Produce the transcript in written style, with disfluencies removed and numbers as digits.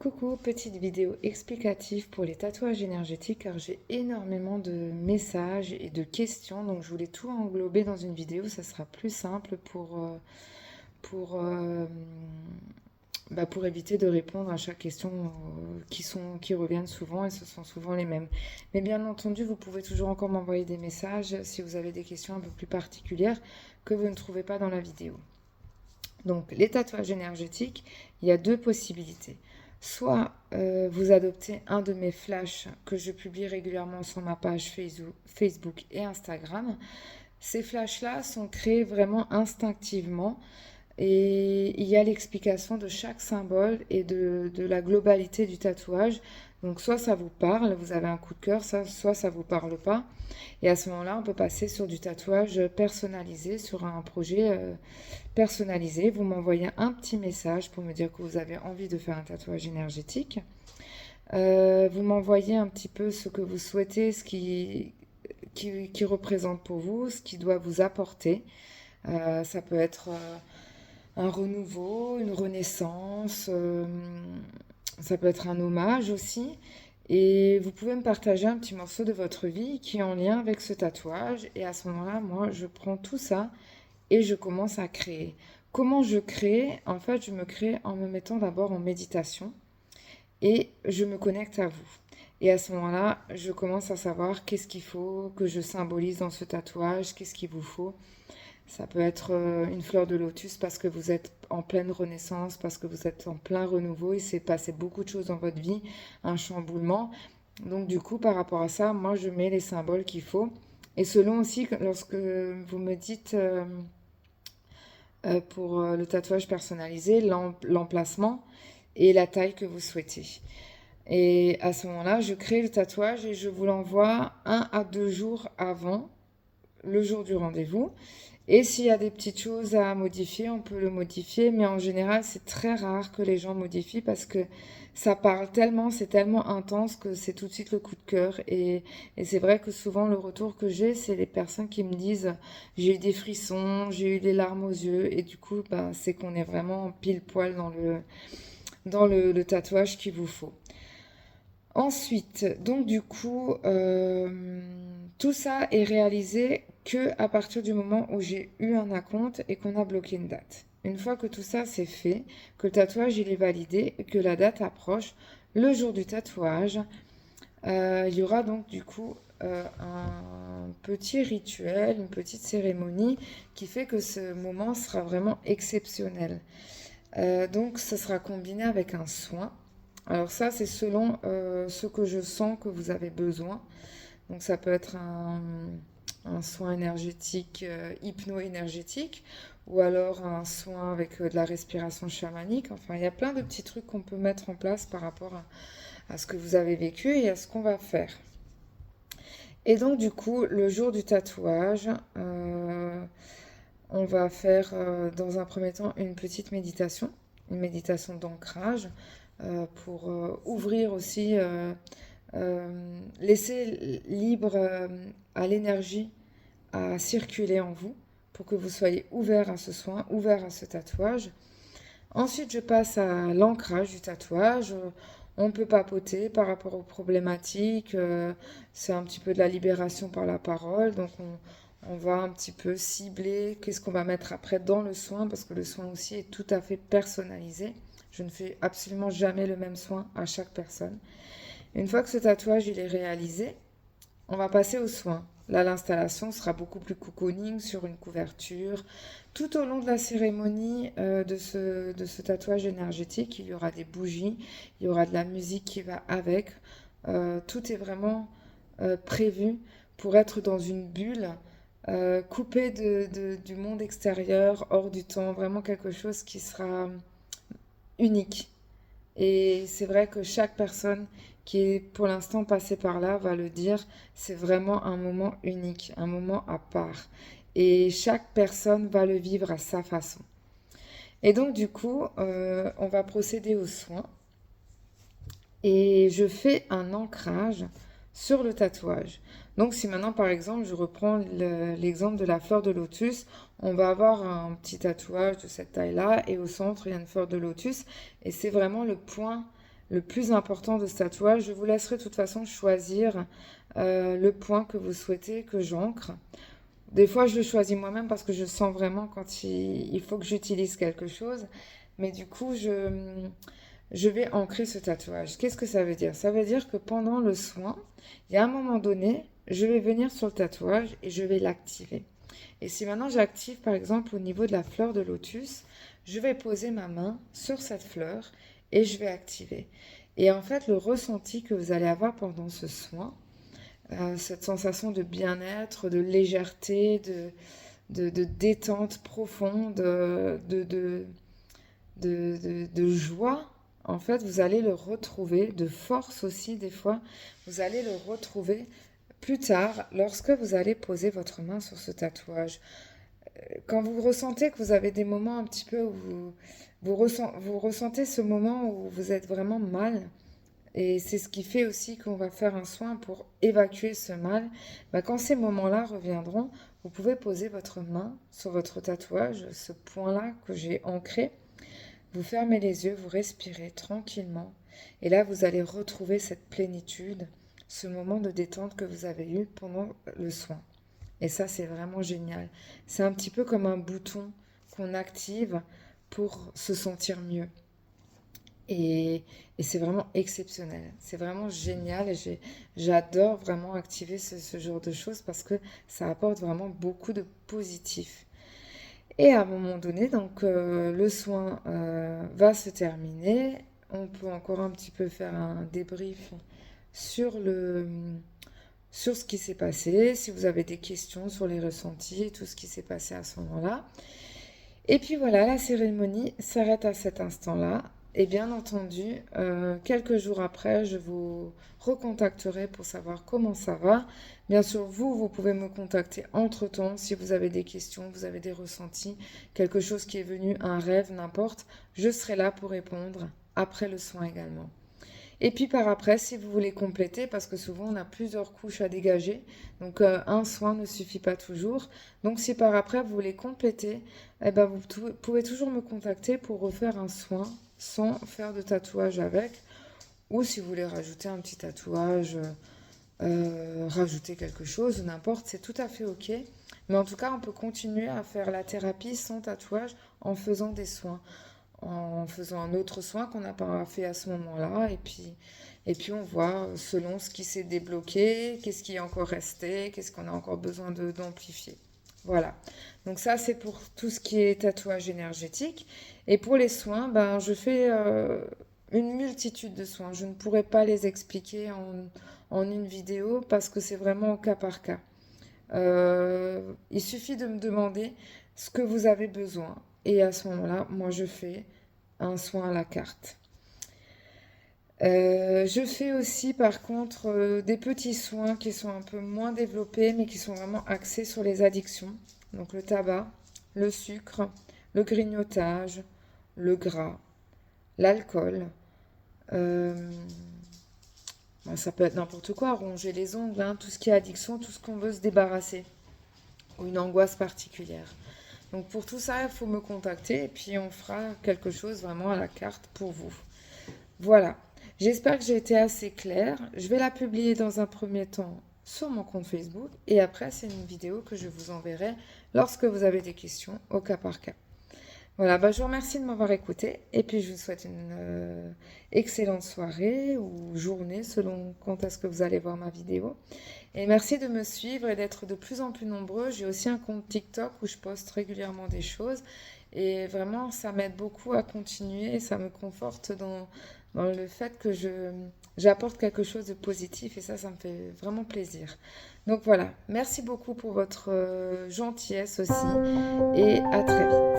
Coucou, petite vidéo explicative pour les tatouages énergétiques car j'ai énormément de messages et de questions, donc je voulais tout englober dans une vidéo, ça sera plus simple pour, euh, pour éviter de répondre à chaque question qui reviennent souvent et ce sont souvent les mêmes. Mais bien entendu, vous pouvez toujours encore m'envoyer des messages si vous avez des questions un peu plus particulières que vous ne trouvez pas dans la vidéo. Donc, les tatouages énergétiques, il y a deux possibilités. Soit vous adoptez un de mes flashs que je publie régulièrement sur ma page Facebook et Instagram. Ces flashs-là sont créés vraiment instinctivement et il y a l'explication de chaque symbole et de la globalité du tatouage. Donc soit ça vous parle, vous avez un coup de cœur, soit ça ne vous parle pas. Et à ce moment-là, on peut passer sur du tatouage personnalisé, sur un projet personnalisé. Vous m'envoyez un petit message pour me dire que vous avez envie de faire un tatouage énergétique. Vous m'envoyez un petit peu ce que vous souhaitez, qui représente pour vous, ce qui doit vous apporter. Ça peut être un renouveau, une renaissance, ça peut être un hommage aussi. Et vous pouvez me partager un petit morceau de votre vie qui est en lien avec ce tatouage. Et à ce moment-là, moi, je prends tout ça et je commence à créer. Comment je crée? En fait, je me crée en me mettant d'abord en méditation et je me connecte à vous. Et à ce moment-là, je commence à savoir qu'est-ce qu'il faut que je symbolise dans ce tatouage, qu'est-ce qu'il vous faut. Ça peut être une fleur de lotus parce que vous êtes en pleine renaissance, parce que vous êtes en plein renouveau, il s'est passé beaucoup de choses dans votre vie, un chamboulement. Donc du coup, par rapport à ça, moi, je mets les symboles qu'il faut. Et selon aussi, lorsque vous me dites pour le tatouage personnalisé, l'emplacement et la taille que vous souhaitez. Et à ce moment-là, je crée le tatouage et je vous l'envoie 1 à 2 jours avant le jour du rendez-vous. Et s'il y a des petites choses à modifier, on peut le modifier, mais en général, c'est très rare que les gens modifient parce que ça parle tellement, c'est tellement intense que c'est tout de suite le coup de cœur. Et c'est vrai que souvent, le retour que j'ai, c'est les personnes qui me disent, j'ai eu des frissons, j'ai eu des larmes aux yeux, et du coup, bah, c'est qu'on est vraiment pile poil dans le tatouage qu'il vous faut. Ensuite, donc du coup, tout ça est réalisé que à partir du moment où j'ai eu un acompte et qu'on a bloqué une date. Une fois que tout ça c'est fait, que le tatouage il est validé et que la date approche, le jour du tatouage, il y aura donc du coup un petit rituel, une petite cérémonie qui fait que ce moment sera vraiment exceptionnel. Donc, ça sera combiné avec un soin. Alors ça, c'est selon ce que je sens que vous avez besoin. Donc, ça peut être un soin énergétique, hypno-énergétique, ou alors un soin avec de la respiration chamanique. Enfin, il y a plein de petits trucs qu'on peut mettre en place par rapport à ce que vous avez vécu et à ce qu'on va faire. Et donc, du coup, le jour du tatouage, on va faire dans un premier temps une méditation d'ancrage pour ouvrir aussi, laisser libre à l'énergie à circuler en vous pour que vous soyez ouvert à ce soin, ouvert à ce tatouage. Ensuite, je passe à l'ancrage du tatouage. On peut papoter par rapport aux problématiques. C'est un petit peu de la libération par la parole. Donc, on va un petit peu cibler qu'est-ce qu'on va mettre après dans le soin, parce que le soin aussi est tout à fait personnalisé. Je ne fais absolument jamais le même soin à chaque personne. Une fois que ce tatouage il est réalisé, on va passer aux soins. Là, l'installation sera beaucoup plus cocooning sur une couverture. Tout au long de la cérémonie de ce tatouage énergétique, il y aura des bougies, il y aura de la musique qui va avec. Tout est vraiment prévu pour être dans une bulle, coupé du monde extérieur, hors du temps, vraiment quelque chose qui sera unique. Et c'est vrai que chaque personne qui est pour l'instant passée par là va le dire, c'est vraiment un moment unique, un moment à part. Et chaque personne va le vivre à sa façon. Et donc du coup, on va procéder aux soins. Et je fais un ancrage sur le tatouage. Donc si maintenant par exemple je reprends l'exemple de la fleur de lotus, on va avoir un petit tatouage de cette taille-là et au centre il y a une fleur de lotus et c'est vraiment le point le plus important de ce tatouage. Je vous laisserai de toute façon choisir le point que vous souhaitez que j'ancre. Des fois, je le choisis moi-même parce que je sens vraiment quand il faut que j'utilise quelque chose. Mais du coup, je vais ancrer ce tatouage. Qu'est-ce que ça veut dire? Ça veut dire que pendant le soin, il y a un moment donné, je vais venir sur le tatouage et je vais l'activer. Et si maintenant j'active par exemple au niveau de la fleur de lotus, je vais poser ma main sur cette fleur et je vais activer. Et en fait, le ressenti que vous allez avoir pendant ce soin, cette sensation de bien-être, de légèreté, de détente profonde, de joie, en fait, vous allez le retrouver, de force aussi des fois, vous allez le retrouver plus tard lorsque vous allez poser votre main sur ce tatouage. Quand vous ressentez que vous avez des moments un petit peu où vous ressentez ce moment où vous êtes vraiment mal, et c'est ce qui fait aussi qu'on va faire un soin pour évacuer ce mal. Bah, quand ces moments-là reviendront, vous pouvez poser votre main sur votre tatouage, ce point-là que j'ai ancré. Vous fermez les yeux, vous respirez tranquillement. Et là, vous allez retrouver cette plénitude, ce moment de détente que vous avez eu pendant le soin. Et ça, c'est vraiment génial. C'est un petit peu comme un bouton qu'on active pour se sentir mieux. Et c'est vraiment exceptionnel. C'est vraiment génial et j'adore vraiment activer ce genre de choses parce que ça apporte vraiment beaucoup de positif. Et à un moment donné, donc le soin va se terminer. On peut encore un petit peu faire un débrief sur sur ce qui s'est passé, si vous avez des questions sur les ressentis et tout ce qui s'est passé à ce moment-là. Et puis voilà, la cérémonie s'arrête à cet instant-là. Et bien entendu, quelques jours après, je vous recontacterai pour savoir comment ça va. Bien sûr, vous pouvez me contacter entre-temps si vous avez des questions, vous avez des ressentis, quelque chose qui est venu, un rêve, n'importe. Je serai là pour répondre après le soin également. Et puis par après, si vous voulez compléter, parce que souvent on a plusieurs couches à dégager, donc un soin ne suffit pas toujours. Donc si par après vous voulez compléter, eh ben, pouvez toujours me contacter pour refaire un soin sans faire de tatouage avec. Ou si vous voulez rajouter un petit tatouage, rajouter quelque chose, n'importe, c'est tout à fait ok. Mais en tout cas, on peut continuer à faire la thérapie sans tatouage en faisant des soins en faisant un autre soin qu'on n'a pas fait à ce moment-là. Et puis on voit selon ce qui s'est débloqué, qu'est-ce qui est encore resté, qu'est-ce qu'on a encore besoin d'amplifier. Voilà. Donc ça, c'est pour tout ce qui est tatouage énergétique. Et pour les soins, ben, je fais une multitude de soins. Je ne pourrais pas les expliquer en une vidéo parce que c'est vraiment au cas par cas. Il suffit de me demander ce que vous avez besoin. Et à ce moment-là, moi, je fais un soin à la carte. Je fais aussi, par contre, des petits soins qui sont un peu moins développés, mais qui sont vraiment axés sur les addictions. Donc le tabac, le sucre, le grignotage, le gras, l'alcool. Ça peut être n'importe quoi, ronger les ongles, hein, tout ce qui est addiction, tout ce qu'on veut se débarrasser, ou une angoisse particulière. Donc pour tout ça, il faut me contacter et puis on fera quelque chose vraiment à la carte pour vous. Voilà, j'espère que j'ai été assez claire. Je vais la publier dans un premier temps sur mon compte Facebook et après c'est une vidéo que je vous enverrai lorsque vous avez des questions au cas par cas. Voilà, je vous remercie de m'avoir écouté et puis je vous souhaite une excellente soirée ou journée selon quand est-ce que vous allez voir ma vidéo. Et merci de me suivre et d'être de plus en plus nombreux. J'ai aussi un compte TikTok où je poste régulièrement des choses et vraiment ça m'aide beaucoup à continuer et ça me conforte dans le fait que j'apporte quelque chose de positif et ça me fait vraiment plaisir. Donc voilà, merci beaucoup pour votre gentillesse aussi et à très vite.